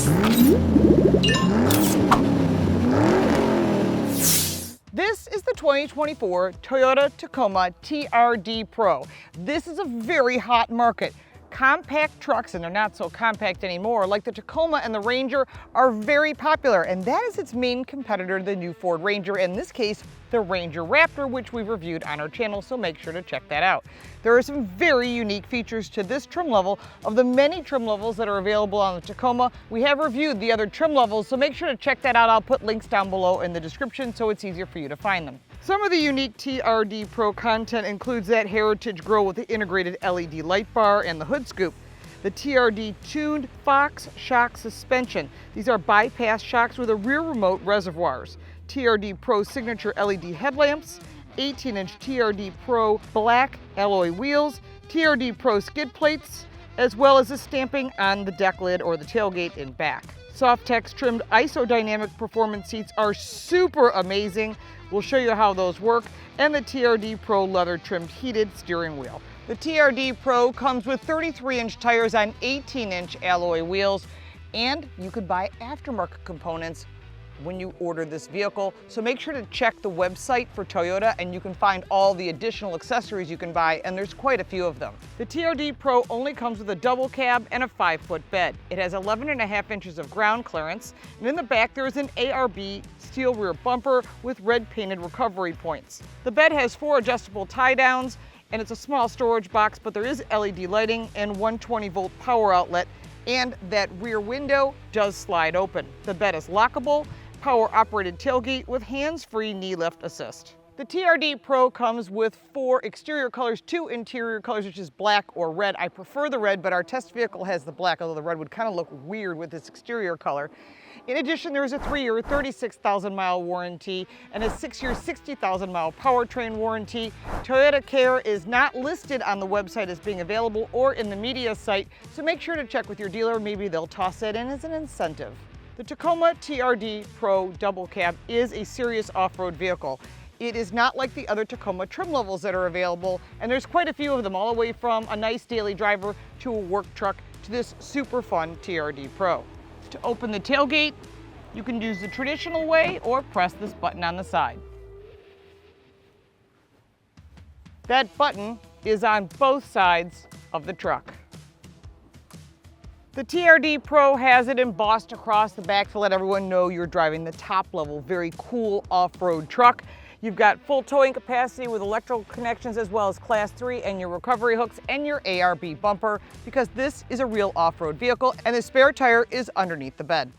This is the 2024 Toyota Tacoma TRD Pro. This is a very hot market. Compact trucks, and they're not so compact anymore, like the Tacoma and the Ranger, are very popular, and that is its main competitor to the new Ford Ranger, in this case, the Ranger Raptor, which we've reviewed on our channel, so make sure to check that out. There are some very unique features to this trim level. Of the many trim levels that are available on the Tacoma, we have reviewed the other trim levels, so make sure to check that out. I'll put links down below in the description so it's easier for you to find them. Some of the unique TRD Pro content includes that heritage grille with the integrated LED light bar and the hood scoop. The TRD tuned Fox shock suspension. These are bypass shocks with a rear remote reservoirs. TRD Pro signature LED headlamps, 18-inch TRD Pro black alloy wheels, TRD Pro skid plates, as well as the stamping on the deck lid or the tailgate in back. Softex trimmed isodynamic performance seats are super amazing. We'll show you how those work, and the TRD Pro leather trimmed heated steering wheel. The TRD Pro comes with 33-inch tires on 18-inch alloy wheels, and you could buy aftermarket components when you order this vehicle. So make sure to check the website for Toyota and you can find all the additional accessories you can buy, and there's quite a few of them. The TRD Pro only comes with a double cab and a 5-foot bed. It has 11.5 inches of ground clearance, and in the back there is an ARB steel rear bumper with red painted recovery points. The bed has 4 adjustable tie downs, and it's a small storage box, but there is LED lighting and 120-volt power outlet, and that rear window does slide open. The bed is lockable, power-operated tailgate with hands-free knee lift assist. The TRD Pro comes with 4 exterior colors, 2 interior colors, which is black or red. I prefer the red, but our test vehicle has the black, although the red would kind of look weird with this exterior color. In addition, there is a 3-year, 36,000-mile warranty and a 6-year, 60,000-mile powertrain warranty. Toyota Care is not listed on the website as being available or in the media site, so make sure to check with your dealer. Maybe they'll toss that in as an incentive. The Tacoma TRD Pro double cab is a serious off-road vehicle. It is not like the other Tacoma trim levels that are available, and there's quite a few of them, all the way from a nice daily driver to a work truck to this super fun TRD Pro. To open the tailgate, you can use the traditional way or press this button on the side. That button is on both sides of the truck. The TRD Pro has it embossed across the back to let everyone know you're driving the top level, very cool off-road truck. You've got full towing capacity with electrical connections as well as class 3 and your recovery hooks and your ARB bumper, because this is a real off-road vehicle and the spare tire is underneath the bed.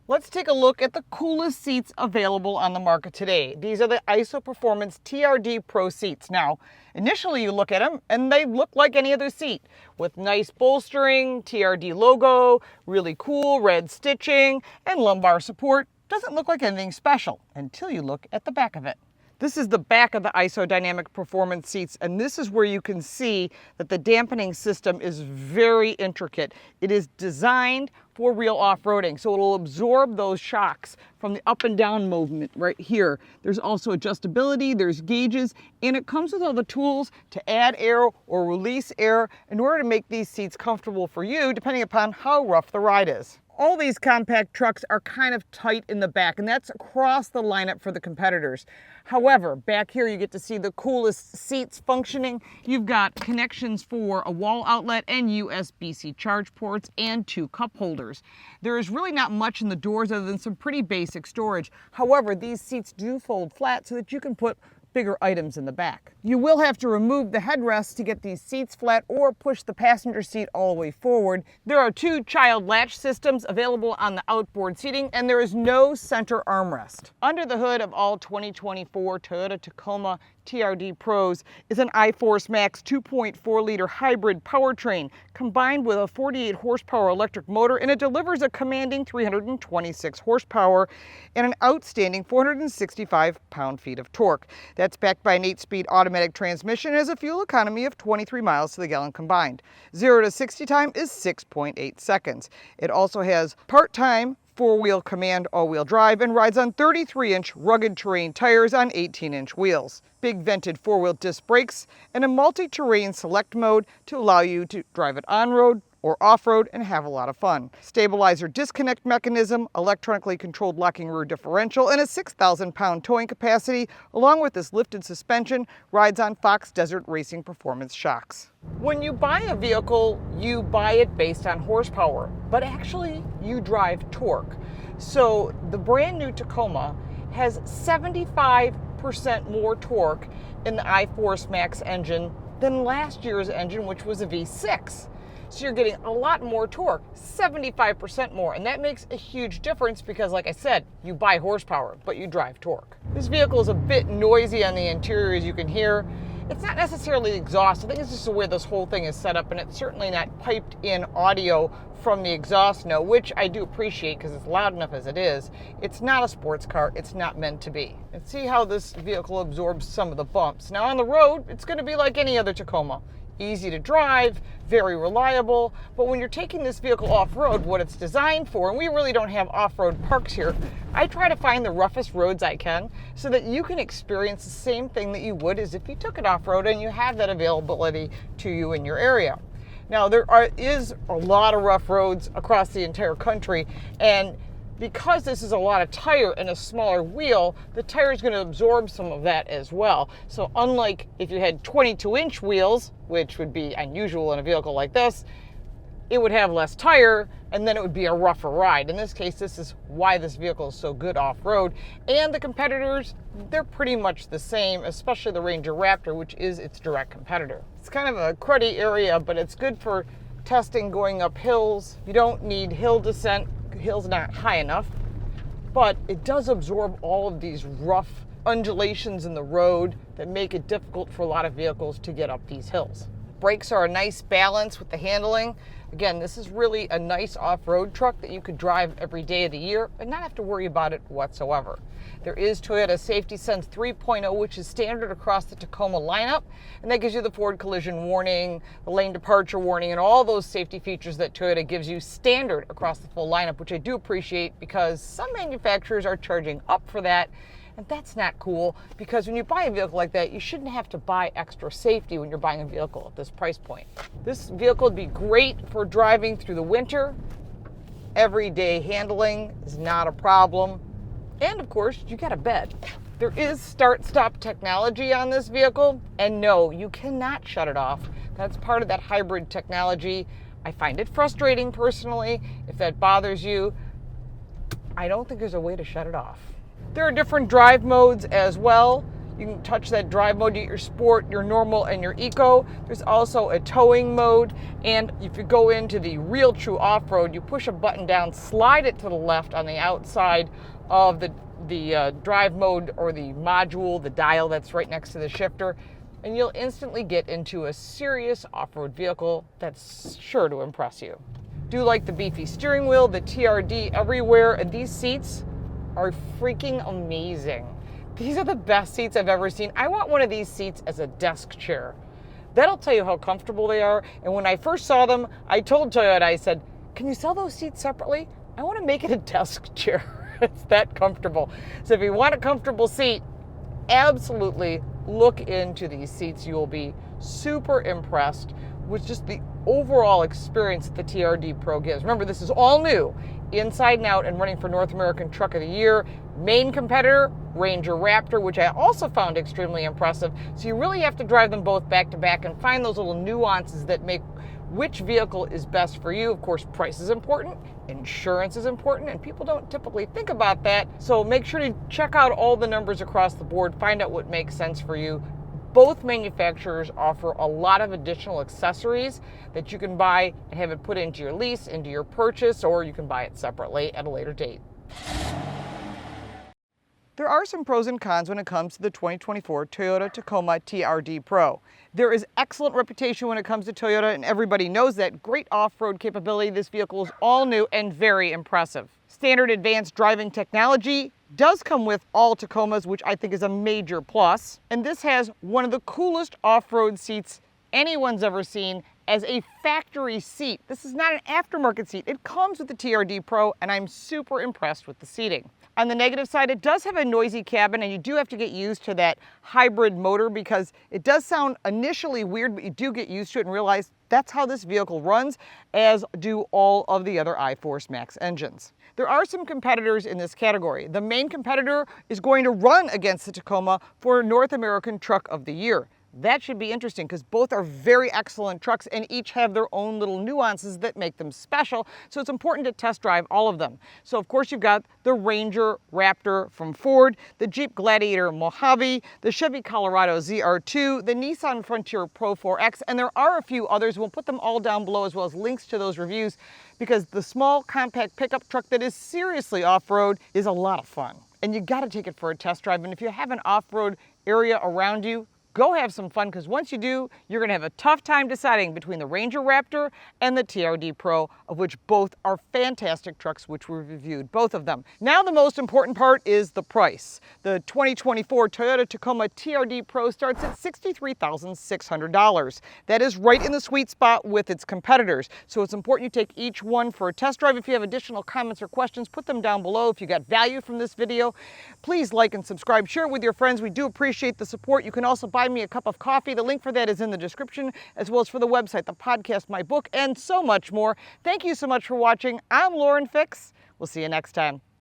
Let's take a look at the coolest seats available on the market today. These are the ISO Performance TRD Pro seats. Now, initially you look at them and they look like any other seat, with nice bolstering, TRD logo, really cool red stitching, and lumbar support. Doesn't look like anything special until you look at the back of it. This is the back of the isodynamic performance seats, and this is where you can see that the dampening system is very intricate. It is designed for real off-roading, so it'll absorb those shocks from the up and down movement right here. There's also adjustability, there's gauges, and it comes with all the tools to add air or release air in order to make these seats comfortable for you, depending upon how rough the ride is. All these compact trucks are kind of tight in the back, and that's across the lineup for the competitors. However, back here you get to see the coolest seats functioning. You've got connections for a wall outlet and USB-C charge ports and 2 cup holders. There is really not much in the doors other than some pretty basic storage. However, these seats do fold flat so that you can put bigger items in the back. You will have to remove the headrests to get these seats flat or push the passenger seat all the way forward. There are 2 child latch systems available on the outboard seating, and there is no center armrest. Under the hood of all 2024 Toyota Tacoma TRD Pros is an iForce Max 2.4-liter hybrid powertrain combined with a 48 horsepower electric motor, and it delivers a commanding 326 horsepower and an outstanding 465 pound-feet of torque. That's backed by an 8-speed automatic transmission and has a fuel economy of 23 miles to the gallon combined. 0 to 60 time is 6.8 seconds. It also has part-time 4-wheel command all-wheel drive and rides on 33-inch rugged terrain tires on 18-inch wheels. Big vented 4-wheel disc brakes and a multi-terrain select mode to allow you to drive it on-road, or off-road and have a lot of fun. Stabilizer disconnect mechanism, electronically controlled locking rear differential, and a 6,000-pound towing capacity, along with this lifted suspension, rides on Fox Desert Racing Performance shocks. When you buy a vehicle, you buy it based on horsepower, but actually you drive torque. So the brand new Tacoma has 75% more torque in the iForce Max engine than last year's engine, which was a V6. So you're getting a lot more torque, 75% more, and that makes a huge difference because, like I said, you buy horsepower, but you drive torque. This vehicle is a bit noisy on the interior, as you can hear. It's not necessarily exhaust. I think it's just the way this whole thing is set up, and it's certainly not piped in audio from the exhaust note, which I do appreciate because it's loud enough as it is. It's not a sports car. It's not meant to be. And see how this vehicle absorbs some of the bumps. Now on the road, it's going to be like any other Tacoma. Easy to drive, very reliable, but when you're taking this vehicle off-road, what it's designed for, and we really don't have off-road parks here, I try to find the roughest roads I can so that you can experience the same thing that you would as if you took it off-road and you have that availability to you in your area. Now is a lot of rough roads across the entire country, and because this is a lot of tire and a smaller wheel, the tire is going to absorb some of that as well. So unlike if you had 22-inch wheels, which would be unusual in a vehicle like this, it would have less tire and then it would be a rougher ride. In this case, this is why this vehicle is so good off-road. And the competitors, they're pretty much the same, especially the Ranger Raptor, which is its direct competitor. It's kind of a cruddy area, but it's good for testing going up hills. You don't need hill descent. Hill's not high enough, but it does absorb all of these rough undulations in the road that make it difficult for a lot of vehicles to get up these hills. Brakes are a nice balance with the handling. Again, this is really a nice off-road truck that you could drive every day of the year and not have to worry about it whatsoever. There is Toyota Safety Sense 3.0, which is standard across the Tacoma lineup, and that gives you the forward collision warning, the lane departure warning, and all those safety features that Toyota gives you standard across the full lineup, which I do appreciate because some manufacturers are charging up for that. And that's not cool because when you buy a vehicle like that, you shouldn't have to buy extra safety when you're buying a vehicle at this price point. This vehicle would be great for driving through the winter. Everyday handling is not a problem. And of course, you got a bed. There is start-stop technology on this vehicle, and no, you cannot shut it off. That's part of that hybrid technology. I find it frustrating personally. If that bothers you, I don't think there's a way to shut it off. There are different drive modes as well. You can touch that drive mode, you get your sport, your normal, and your eco. There's also a towing mode, and if you go into the real true off-road, you push a button down, slide it to the left on the outside of the drive mode or the module, the dial that's right next to the shifter, and you'll instantly get into a serious off-road vehicle that's sure to impress you. Do like the beefy steering wheel, the TRD everywhere, and these seats are freaking amazing. These are the best seats I've ever seen. I want one of these seats as a desk chair. That'll tell you how comfortable they are. And when I first saw them, I told Toyota, I said, can you sell those seats separately? I want to make it a desk chair. It's that comfortable. So if you want a comfortable seat, absolutely look into these seats. You will be super impressed with just the overall experience that the TRD Pro gives. Remember, this is all new, inside and out, and running for North American Truck of the Year. Main competitor, Ranger Raptor, which I also found extremely impressive. So you really have to drive them both back to back and find those little nuances that make which vehicle is best for you. Of course, price is important, insurance is important, and people don't typically think about that. So make sure to check out all the numbers across the board, find out what makes sense for you. Both manufacturers offer a lot of additional accessories that you can buy and have it put into your lease, into your purchase, or you can buy it separately at a later date. There are some pros and cons when it comes to the 2024 Toyota Tacoma TRD Pro. There is excellent reputation when it comes to Toyota, and everybody knows that. Great off-road capability. This vehicle is all new and very impressive. Standard advanced driving technology does come with all Tacomas, which I think is a major plus. And this has one of the coolest off-road seats anyone's ever seen as a factory seat. This is not an aftermarket seat. It comes with the TRD Pro, and I'm super impressed with the seating. On the negative side, it does have a noisy cabin, and you do have to get used to that hybrid motor because it does sound initially weird, but you do get used to it and realize that's how this vehicle runs, as do all of the other iForce Max engines. There are some competitors in this category. The main competitor is going to run against the Tacoma for North American Truck of the Year. That should be interesting because both are very excellent trucks and each have their own little nuances that make them special. So it's important to test drive all of them. So of course you've got the Ranger Raptor from Ford, the Jeep Gladiator Mojave, the Chevy Colorado ZR2, the Nissan Frontier Pro 4X, and there are a few others. We'll put them all down below as well as links to those reviews because the small compact pickup truck that is seriously off-road is a lot of fun. And you got to take it for a test drive. And if you have an off-road area around you, go have some fun, because once you do, you're going to have a tough time deciding between the Ranger Raptor and the TRD Pro, of which both are fantastic trucks, which we reviewed both of them. Now the most important part is the price. The 2024 Toyota Tacoma TRD Pro starts at $63,600. That is right in the sweet spot with its competitors. So it's important you take each one for a test drive. If you have additional comments or questions, put them down below. If you got value from this video, please like and subscribe. Share it with your friends. We do appreciate the support. You can also buy me a cup of coffee. The link for that is in the description, as well as for the website, the podcast, my book, and so much more. Thank you so much for watching. I'm Lauren Fix. We'll see you next time.